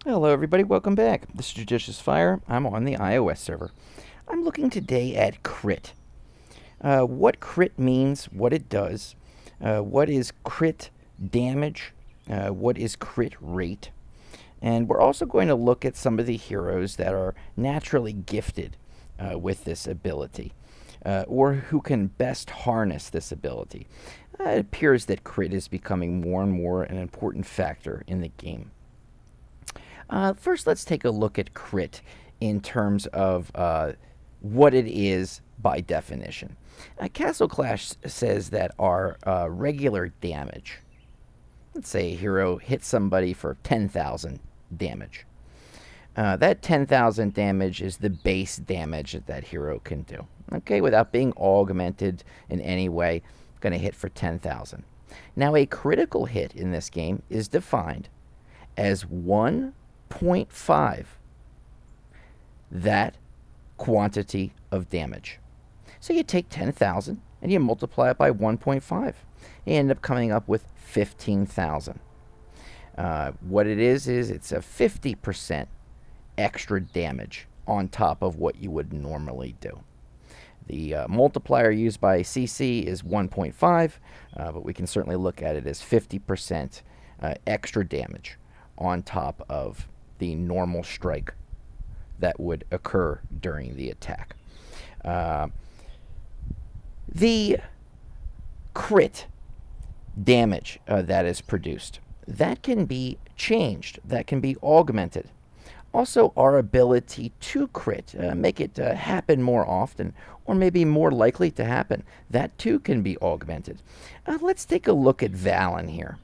Hello everybody, welcome back. This is JudiciousFire. I'm on the iOS server. I'm looking today at crit. What crit means, what it does, what is crit damage, what is crit rate, and we're also going to look at some of the heroes that are naturally gifted with this ability, or who can best harness this ability. It appears that crit is becoming more and more an important factor in the game. First, let's take a look at crit in terms of what it is by definition. Castle Clash says that our regular damage, let's say a hero hits somebody for 10,000 damage. That 10,000 damage is the base damage that hero can do. Okay, without being augmented in any way, going to hit for 10,000. Now, a critical hit in this game is defined as 1.5 that quantity of damage. So you take 10,000 and you multiply it by 1.5. You end up coming up with 15,000. What it is it's a 50% extra damage on top of what you would normally do. The multiplier used by CC is 1.5, but we can certainly look at it as 50% extra damage on top of the normal strike that would occur during the attack. The crit damage that is produced, that can be changed, that can be augmented. Also, our ability to crit, make it happen more often, or maybe more likely to happen, that too can be augmented. Let's take a look at Valen here.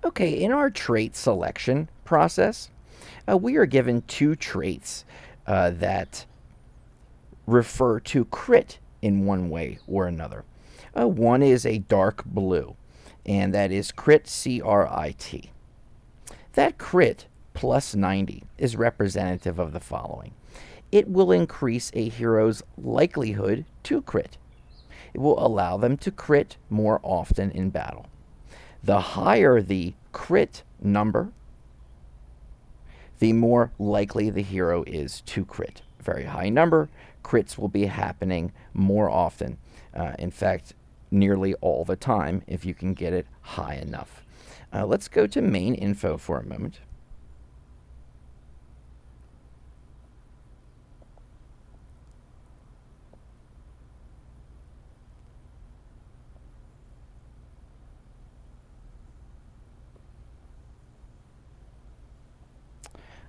Okay, in our trait selection process, we are given two traits that refer to crit in one way or another. One is a dark blue, and that is crit, C-R-I-T. That crit plus 90 is representative of the following. It will increase a hero's likelihood to crit. It will allow them to crit more often in battle. The higher the crit number, the more likely the hero is to crit. Very high number, crits will be happening more often. In fact, nearly all the time if you can get it high enough. Let's go to main info for a moment.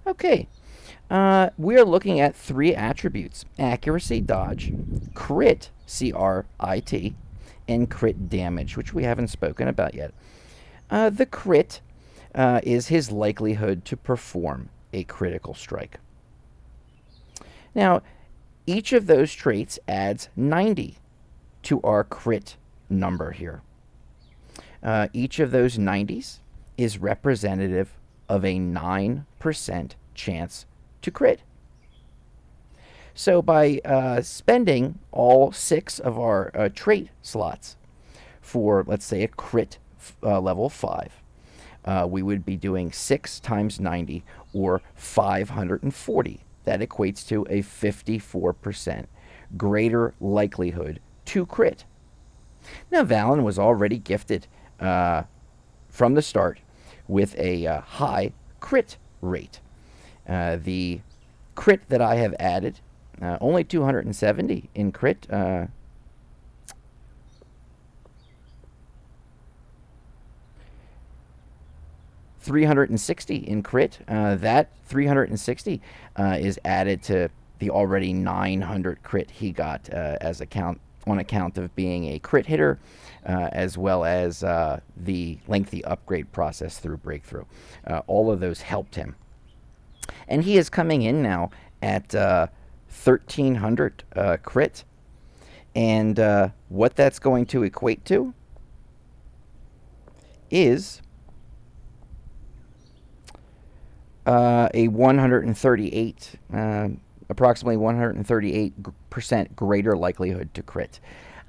Okay, we are looking at three attributes: accuracy, dodge, crit, C-R-I-T, and crit damage, which we haven't spoken about yet. The crit is his likelihood to perform a critical strike. Now, each of those traits adds 90 to our crit number here. Each of those 90s is representative of a 9% chance to crit. So by spending all 6 of our trait slots for, let's say, a crit level 5, we would be doing 6 times 90, or 540. That equates to a 54% greater likelihood to crit. Now, Valen was already gifted from the start with a high crit rate. The crit that I have added, only 270 in crit. 360 in crit. That 360 is added to the already 900 crit he got on account of being a crit hitter, as well as the lengthy upgrade process through breakthrough. All of those helped him. And he is coming in now at 1,300 crit. And what that's going to equate to is a 138, approximately 138% greater likelihood to crit.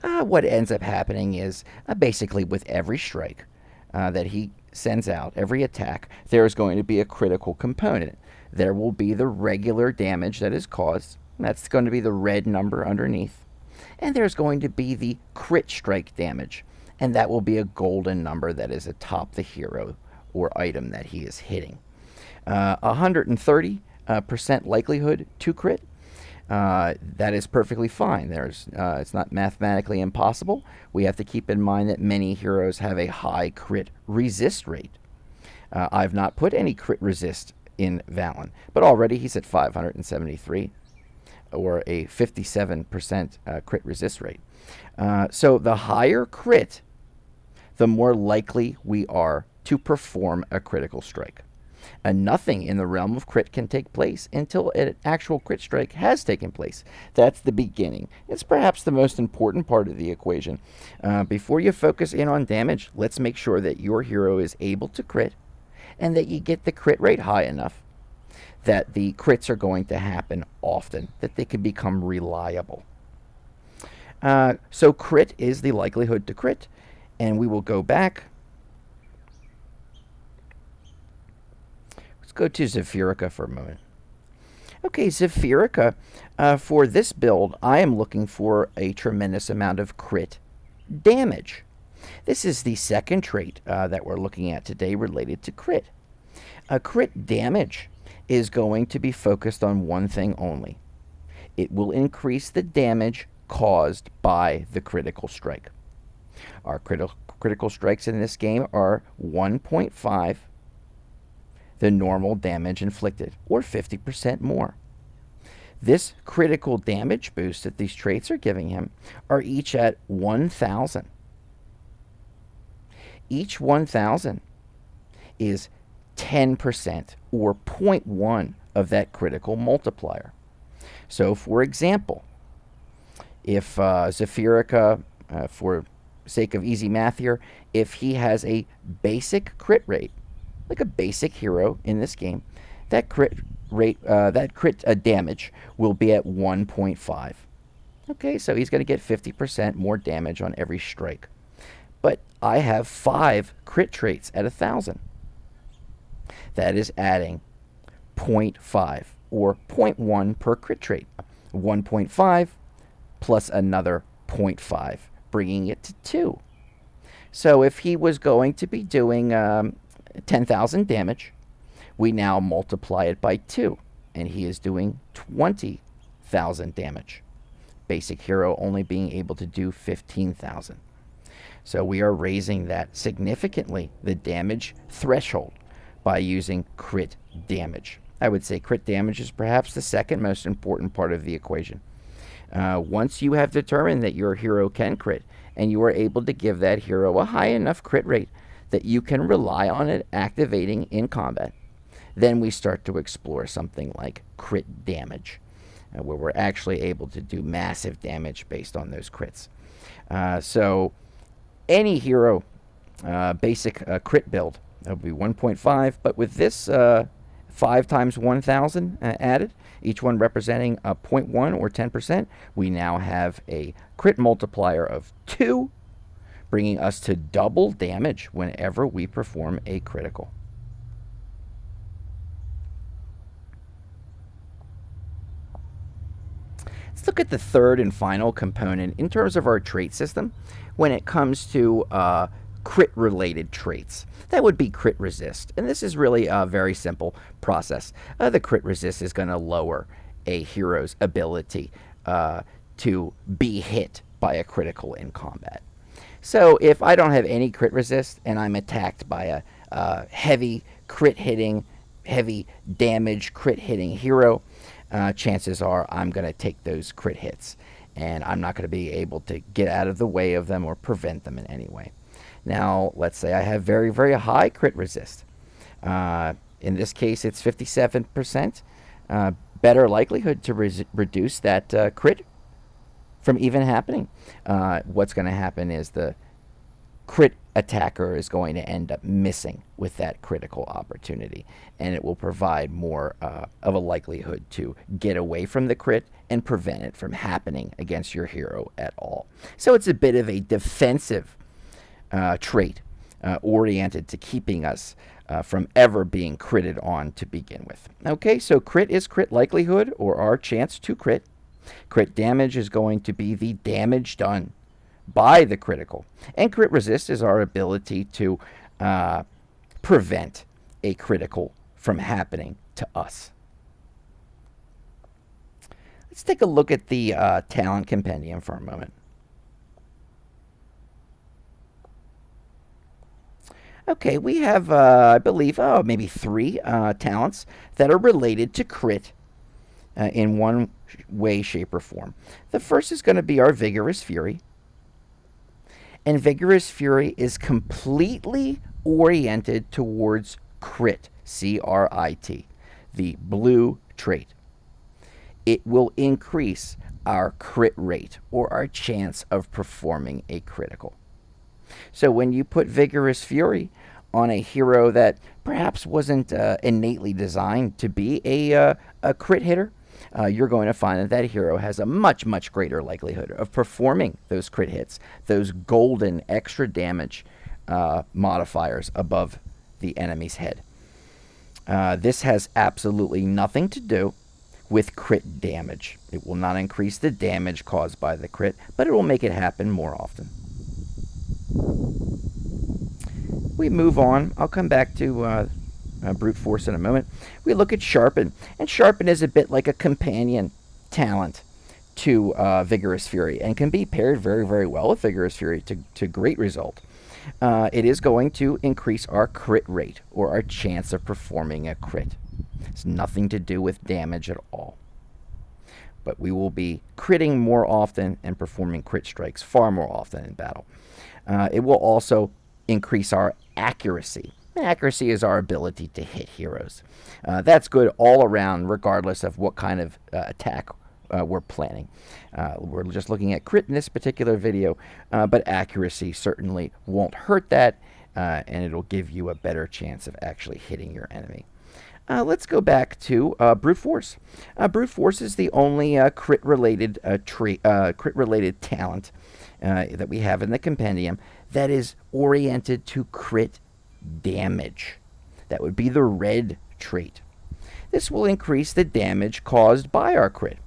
What ends up happening is basically with every strike, that he sends out, every attack, there is going to be a critical component. There will be the regular damage that is caused. That's going to be the red number underneath. And there's going to be the crit strike damage. And that will be a golden number that is atop the hero or item that he is hitting. 130% likelihood to crit. That is perfectly fine. It's not mathematically impossible. We have to keep in mind that many heroes have a high crit resist rate. I've not put any crit resist in Valen, but already he's at 573, or a 57% crit resist rate. So the higher crit, the more likely we are to perform a critical strike. And nothing in the realm of crit can take place until an actual crit strike has taken place. That's the beginning. It's perhaps the most important part of the equation. Before you focus in on damage, let's make sure that your hero is able to crit and that you get the crit rate high enough that the crits are going to happen often, that they can become reliable. So crit is the likelihood to crit, and we will go back. Let's go to Zephyrica for a moment. Okay, Zephyrica, for this build, I am looking for a tremendous amount of crit damage. This is the second trait that we're looking at today related to crit. Crit damage is going to be focused on one thing only. It will increase the damage caused by the critical strike. Our critical strikes in this game are 1.5 the normal damage inflicted, or 50% more. This critical damage boost that these traits are giving him are each at 1,000. Each 1,000 is 10%, or 0.1 of that critical multiplier. So, for example, if Zephyrica, for sake of easy math here, if he has a basic crit rate, like a basic hero in this game, that crit rate, damage will be at 1.5. Okay, so he's going to get 50% more damage on every strike. But I have 5 crit traits at 1,000. That is adding 0.5, or 0.1 per crit trait. 1.5 plus another 0.5, bringing it to 2. So if he was going to be doing 10,000 damage, we now multiply it by 2, and he is doing 20,000 damage. Basic hero only being able to do 15,000. So we are raising that significantly, the damage threshold, by using crit damage. I would say crit damage is perhaps the second most important part of the equation. Once you have determined that your hero can crit, and you are able to give that hero a high enough crit rate that you can rely on it activating in combat, then we start to explore something like crit damage, where we're actually able to do massive damage based on those crits. So any hero basic crit build, that would be 1.5, but with this 5 times 1,000 added, each one representing a 0.1 or 10%, we now have a crit multiplier of 2, bringing us to double damage whenever we perform a critical. Let's look at the third and final component in terms of our trait system when it comes to crit-related traits. That would be crit resist. And this is really a very simple process. The crit resist is going to lower a hero's ability to be hit by a critical in combat. So if I don't have any crit resist and I'm attacked by a heavy crit hitting, heavy damage crit hitting hero, chances are I'm going to take those crit hits, and I'm not going to be able to get out of the way of them or prevent them in any way. Now, let's say I have very, very high crit resist. In this case, it's 57%. Better likelihood to reduce that crit from even happening. What's going to happen is the crit attacker is going to end up missing with that critical opportunity, and it will provide more of a likelihood to get away from the crit and prevent it from happening against your hero at all. So it's a bit of a defensive trait oriented to keeping us from ever being critted on to begin with. Okay, so crit is crit likelihood, or our chance to crit. Crit damage is going to be the damage done by the critical. And crit resist is our ability to prevent a critical from happening to us. Let's take a look at the talent compendium for a moment. Okay, we have, I believe, maybe 3 talents that are related to crit in one way, shape, or form. The first is going to be our Vigorous Fury. And Vigorous Fury is completely oriented towards crit, C-R-I-T, the blue trait. It will increase our crit rate, or our chance of performing a critical. So when you put Vigorous Fury on a hero that perhaps wasn't innately designed to be a crit hitter, you're going to find that that hero has a much, much greater likelihood of performing those crit hits, those golden extra damage modifiers above the enemy's head. This has absolutely nothing to do with crit damage. It will not increase the damage caused by the crit, but it will make it happen more often. We move on. I'll come back to brute force in a moment. We look at Sharpen, and Sharpen is a bit like a companion talent to Vigorous Fury, and can be paired very, very well with Vigorous Fury to great result. It is going to increase our crit rate, or our chance of performing a crit. It's nothing to do with damage at all. But we will be critting more often and performing crit strikes far more often in battle. It will also increase our accuracy. Accuracy is our ability to hit heroes. That's good all around, regardless of what kind of attack we're planning. We're just looking at crit in this particular video, but accuracy certainly won't hurt that, and it'll give you a better chance of actually hitting your enemy. Let's go back to brute force. Brute force is the only crit-related talent that we have in the compendium that is oriented to crit damage. That would be the red trait. This will increase the damage caused by our crit.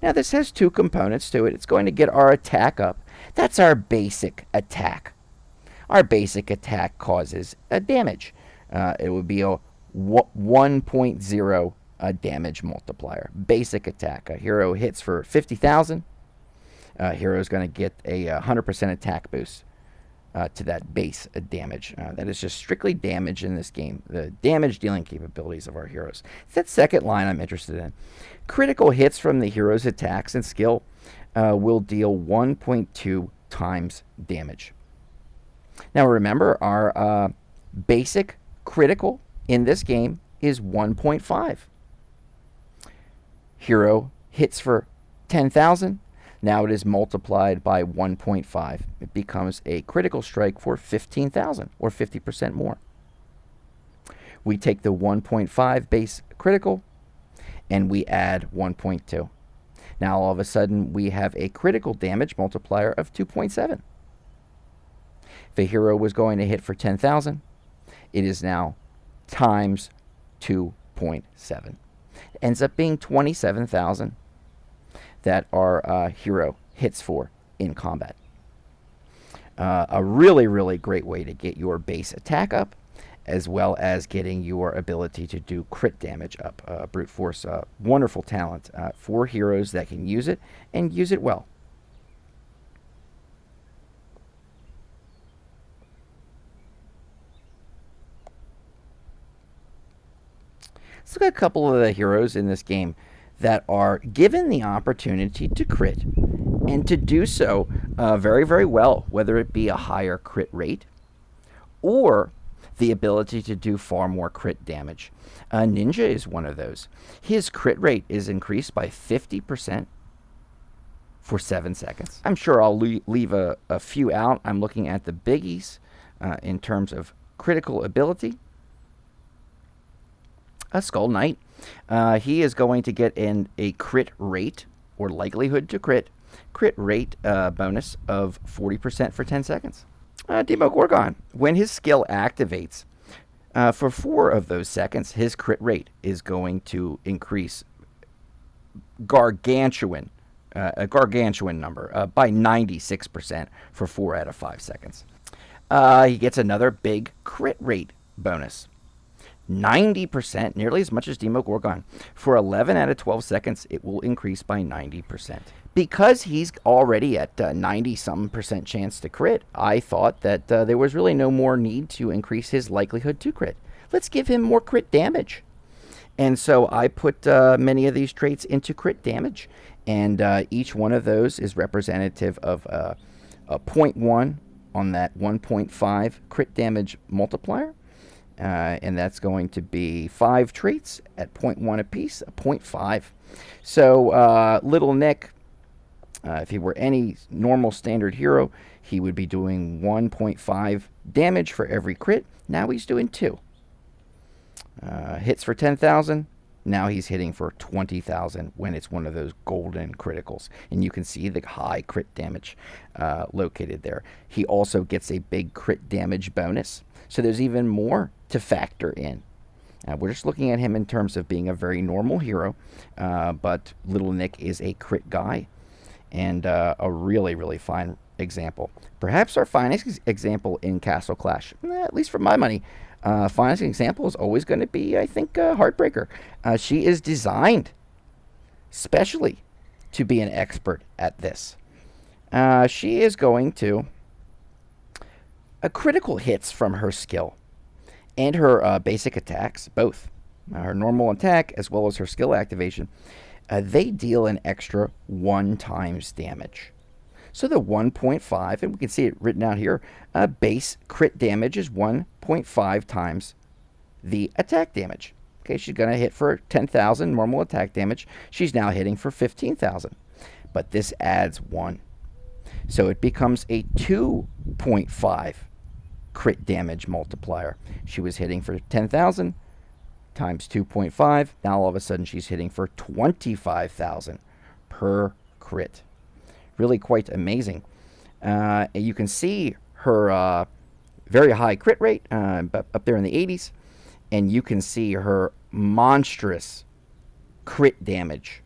Now this has 2 components to it. It's going to get our attack up. That's our basic attack. Our basic attack causes a damage. It would be a 1.0 damage multiplier. Basic attack. A hero hits for 50,000. Hero is going to get a 100% attack boost to that base damage. That is just strictly damage in this game. The damage dealing capabilities of our heroes. It's that second line I'm interested in. Critical hits from the hero's attacks and skill will deal 1.2 times damage. Now remember, our basic critical in this game is 1.5. Hero hits for 10,000. Now it is multiplied by 1.5. It becomes a critical strike for 15,000, or 50% more. We take the 1.5 base critical, and we add 1.2. Now all of a sudden we have a critical damage multiplier of 2.7. If a hero was going to hit for 10,000, it is now times 2.7. It ends up being 27,000 that our hero hits for in combat. A really, really great way to get your base attack up, as well as getting your ability to do crit damage up. Brute force, wonderful talent for heroes that can use it, and use it well. Let's look at a couple of the heroes in this game that are given the opportunity to crit, and to do so very, very well, whether it be a higher crit rate or the ability to do far more crit damage. Ninja is one of those. His crit rate is increased by 50% for 7 seconds. I'm sure I'll leave a few out. I'm looking at the biggies in terms of critical ability. A Skull Knight. He is going to get in a crit rate, or likelihood to crit rate bonus of 40% for 10 seconds. Demogorgon, when his skill activates, for 4 of those seconds, his crit rate is going to increase gargantuan, a gargantuan number, by 96% for 4 out of 5 seconds. He gets another big crit rate bonus. 90%, nearly as much as Demogorgon. For 11 out of 12 seconds, it will increase by 90%. Because he's already at 90-some% chance to crit, I thought that there was really no more need to increase his likelihood to crit. Let's give him more crit damage. And so I put many of these traits into crit damage, and each one of those is representative of a 0.1 on that 1.5 crit damage multiplier. And that's going to be 5 traits at 0.1 apiece, a 0.5. So Little Nick, if he were any normal standard hero, he would be doing 1.5 damage for every crit. Now he's doing 2. Hits for 10,000. Now he's hitting for 20,000 when it's one of those golden criticals. And you can see the high crit damage located there. He also gets a big crit damage bonus. So there's even more to factor in. We're just looking at him in terms of being a very normal hero, but Little Nick is a crit guy, and a really, really fine example. Perhaps our finest example in Castle Clash, at least for my money, finest example is always going to be, I think, Heartbreaker. She is designed specially to be an expert at this. She is going to critical hits from her skill and her basic attacks, both her normal attack as well as her skill activation. They deal an extra 1 times damage. So the 1.5, and we can see it written out here, base crit damage is 1.5 times the attack damage. Okay, she's going to hit for 10,000 normal attack damage. She's now hitting for 15,000. But this adds 1. So it becomes a 2.5 crit damage multiplier. She was hitting for 10,000 times 2.5. Now all of a sudden she's hitting for 25,000 per crit. Really quite amazing. You can see her very high crit rate up there in the 80s, and you can see her monstrous crit damage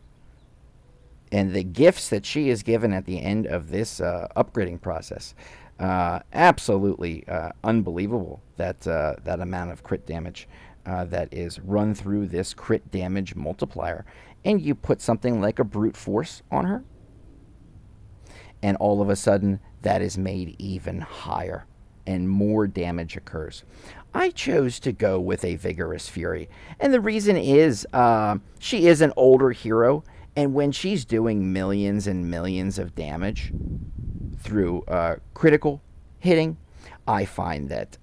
and the gifts that she is given at the end of this upgrading process. Absolutely unbelievable that that amount of crit damage that is run through this crit damage multiplier. And you put something like a brute force on her, and all of a sudden that is made even higher and more damage occurs. I chose to go with a Vigorous Fury, and the reason is she is an older hero, and when she's doing millions and millions of damage through critical hitting, I find that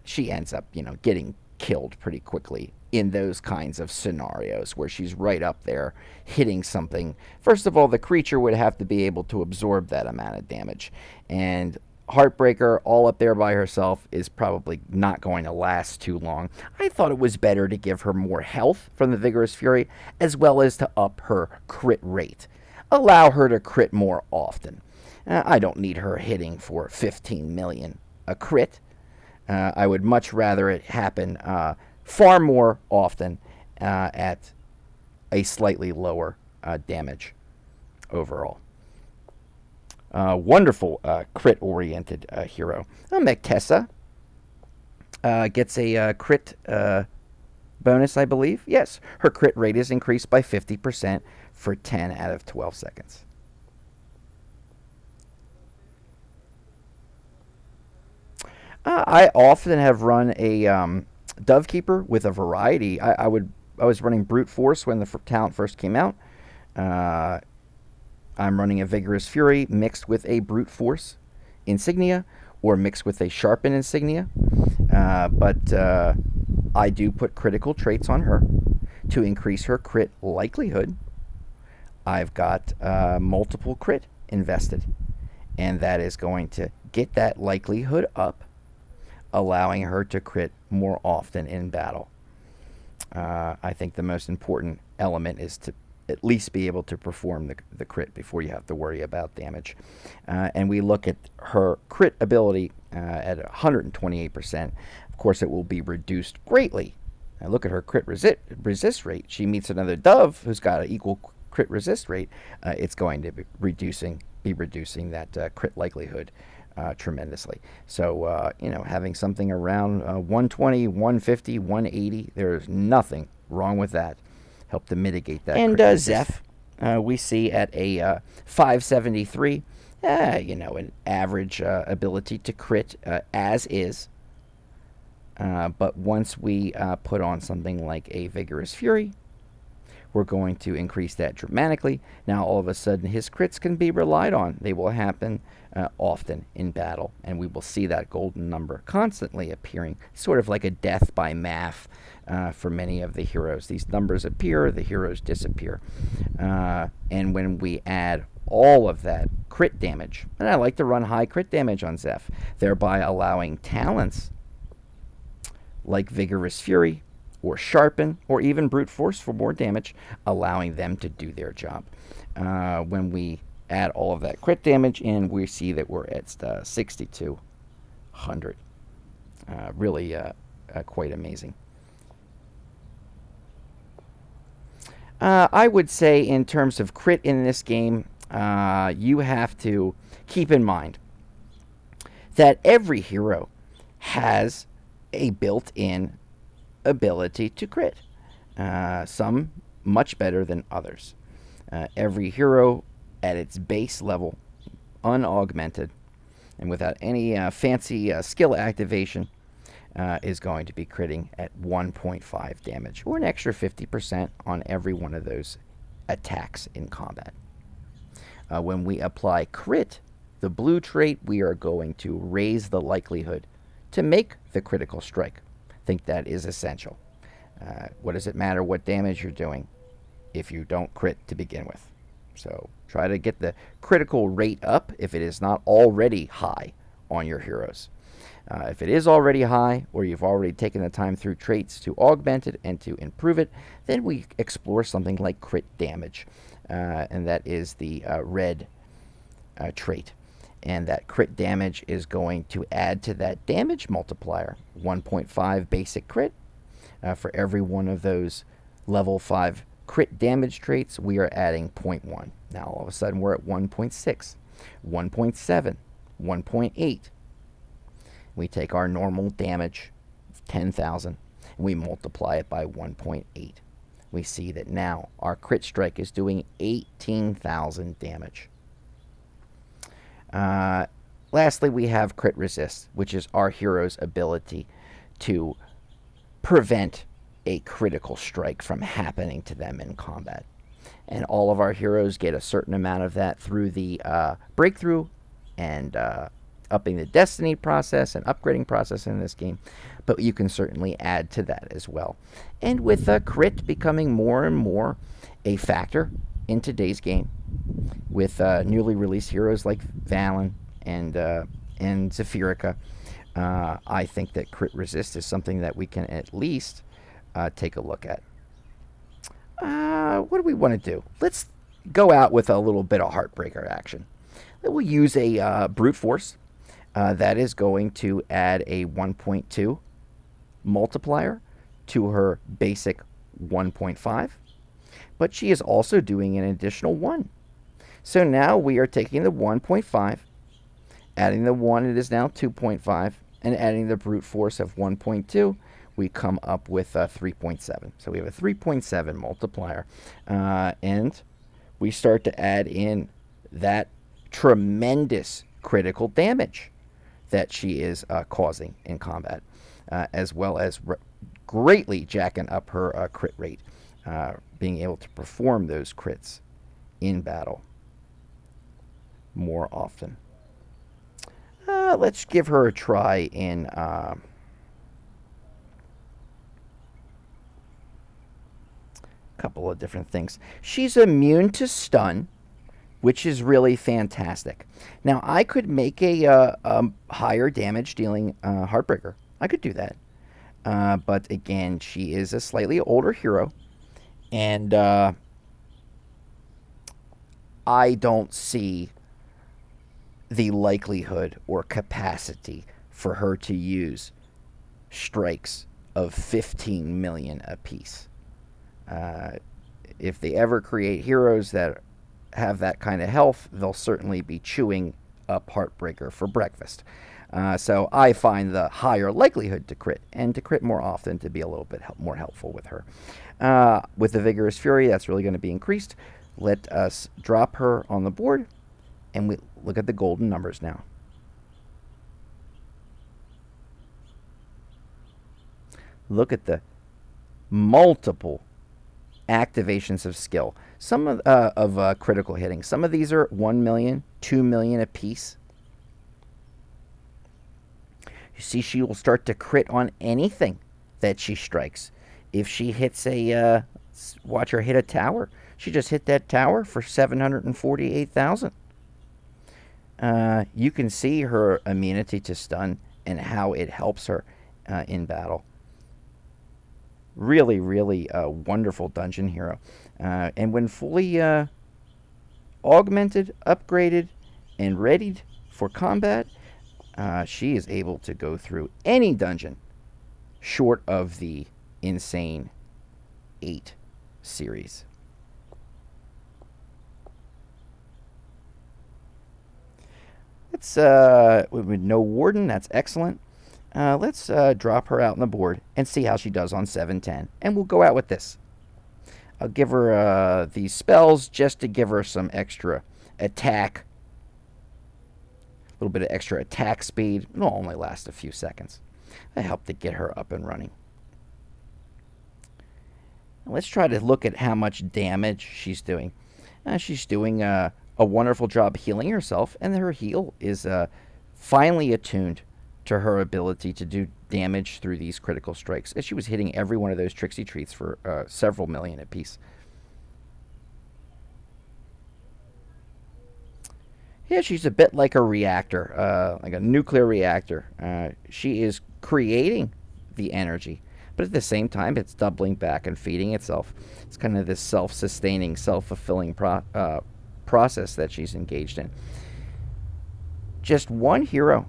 she ends up, getting killed pretty quickly in those kinds of scenarios where she's right up there hitting something. First of all, the creature would have to be able to absorb that amount of damage, and Heartbreaker all up there by herself is probably not going to last too long. I thought it was better to give her more health from the Vigorous Fury, as well as to up her crit rate. Allow her to crit more often. I don't need her hitting for 15 million a crit. I would much rather it happen far more often at a slightly lower damage overall. Wonderful crit-oriented hero. Mekessa gets a crit bonus, I believe. Yes, her crit rate is increased by 50% for 10 out of 12 seconds. I often have run a Dovekeeper with a variety. I was running Brute Force when the talent first came out. I'm running a Vigorous Fury mixed with a Brute Force insignia, or mixed with a Sharpen insignia. But I do put critical traits on her to increase her crit likelihood. I've got multiple crit invested, and that is going to get that likelihood up, allowing her to crit more often in battle. I think the most important element is to at least be able to perform the crit before you have to worry about damage. And we look at her crit ability at 128%. Of course, it will be reduced greatly. Now look at her crit resist rate. She meets another dove who's got an equal crit resist rate. It's going to be reducing that crit likelihood tremendously. So, having something around 120, 150, 180, there's nothing wrong with that. Help to mitigate that. And Zeph, we see at a 573, an average ability to crit as is. But once we put on something like a Vigorous Fury, we're going to increase that dramatically. Now, all of a sudden, his crits can be relied on. They will happen often in battle, and we will see that golden number constantly appearing, sort of like a death by math for many of the heroes. These numbers appear, the heroes disappear. And when we add all of that crit damage, and I like to run high crit damage on Zeph, thereby allowing talents like Vigorous Fury, or Sharpen, or even Brute Force for more damage, allowing them to do their job. When we add all of that crit damage in, we see that we're at 6,200. Really quite amazing. I would say in terms of crit in this game, you have to keep in mind that every hero has a built-in ability to crit. Some much better than others. Every hero at its base level, unaugmented, and without any fancy skill activation, is going to be critting at 1.5 damage, or an extra 50% on every one of those attacks in combat. When we apply crit, the blue trait, we are going to raise the likelihood to make the critical strike. Think that is essential. What does it matter what damage you're doing if you don't crit to begin with? So try to get the critical rate up if it is not already high on your heroes. If it is already high, or you've already taken the time through traits to augment it and to improve it, then we explore something like crit damage, and that is the red trait. And that crit damage is going to add to that damage multiplier. 1.5 basic crit. For every one of those level 5 crit damage traits, we are adding 0.1. Now all of a sudden we're at 1.6, 1.7, 1.8. We take our normal damage, 10,000, and we multiply it by 1.8. We see that now our crit strike is doing 18,000 damage. Lastly, we have crit resist, which is our hero's ability to prevent a critical strike from happening to them in combat. And all of our heroes get a certain amount of that through the breakthrough and upping the destiny process and upgrading process in this game. But you can certainly add to that as well. And with crit becoming more and more a factor in today's game, with newly released heroes like Valen and Zephyrica, I think that crit resist is something that we can at least take a look at. What do we want to do? Let's go out with a little bit of Heartbreaker action. We'll use a Brute Force that is going to add a 1.2 multiplier to her basic 1.5, but she is also doing an additional 1. So now we are taking the 1.5, adding the 1, it is now 2.5, and adding the brute force of 1.2, we come up with 3.7. So we have a 3.7 multiplier. And we start to add in that tremendous critical damage that she is causing in combat, as well as greatly jacking up her crit rate, being able to perform those crits in battle more often. Let's give her a try in couple of different things. She's immune to stun, which is really fantastic. Now, I could make a higher damage dealing Heartbreaker. I could do that. But again, she is a slightly older hero, and I don't see the likelihood or capacity for her to use strikes of 15 million apiece. Uh, if they ever create heroes that have that kind of health, they'll certainly be chewing up Heartbreaker for breakfast. So I find the higher likelihood to crit, and to crit more often, to be a little bit more helpful with her. With the Vigorous Fury, that's really going to be increased. Let us drop her on the board, and we look at the golden numbers now. Look at the multiple activations of skill. Some of critical hitting. Some of these are 1 million, 2 million apiece. You see, she will start to crit on anything that she strikes. If she hits a, watch her hit a tower. She just hit that tower for 748,000. You can see her immunity to stun and how it helps her in battle. Really, really wonderful dungeon hero. And when fully augmented, upgraded, and readied for combat, she is able to go through any dungeon short of the insane 8 series. Let's, with no warden, that's excellent. Let's drop her out on the board and see how she does on 710. And we'll go out with this. I'll give her these spells just to give her some extra attack. A little bit of extra attack speed. It'll only last a few seconds. That helped to get her up and running. Let's try to look at how much damage she's doing. She's doing a wonderful job healing herself, and her heal is finely attuned to her ability to do damage through these critical strikes, as she was hitting every one of those Trixie Treats for several million apiece. Yeah, she's a bit like a reactor, like a nuclear reactor. She is creating the energy, but at the same time, it's doubling back and feeding itself. It's kind of this self-sustaining, self-fulfilling process that she's engaged in. Just one hero.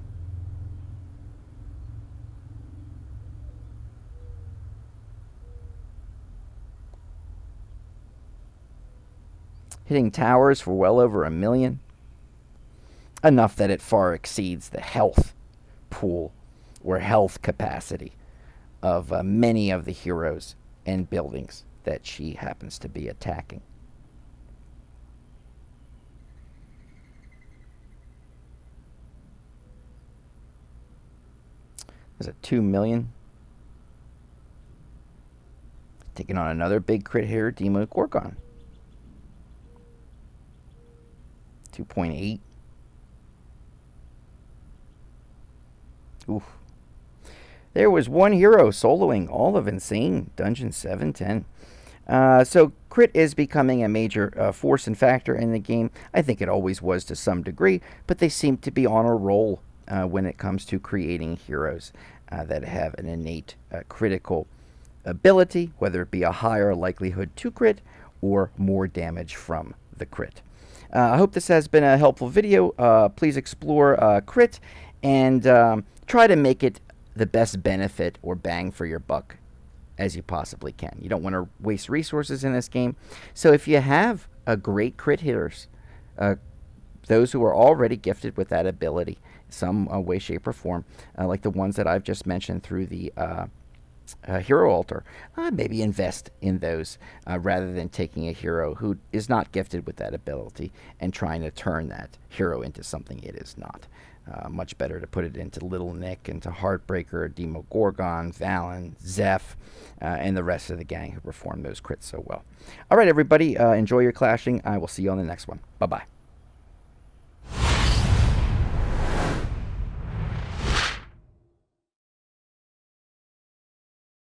Hitting towers for well over 1 million. Enough that it far exceeds the health pool or health capacity of many of the heroes and buildings that she happens to be attacking. There's a 2 million. Taking on another big crit hitter, Demogorgon. 2.8. Oof. There was one hero soloing all of Insane Dungeon 710. So crit is becoming a major force and factor in the game. I think it always was to some degree, but they seem to be on a roll when it comes to creating heroes that have an innate critical ability, whether it be a higher likelihood to crit or more damage from the crit. I hope this has been a helpful video. Please explore crit and try to make it the best benefit or bang for your buck as you possibly can. You don't want to waste resources in this game. So if you have a great crit hitters, those who are already gifted with that ability, some way, shape, or form, like the ones that I've just mentioned through the hero altar, maybe invest in those rather than taking a hero who is not gifted with that ability and trying to turn that hero into something it is not. Much better to put it into Little Nick, into Heartbreaker, Demogorgon, Valen, Zeph, and the rest of the gang who perform those crits so well. All right, everybody, enjoy your clashing. I will see you on the next one. Bye-bye.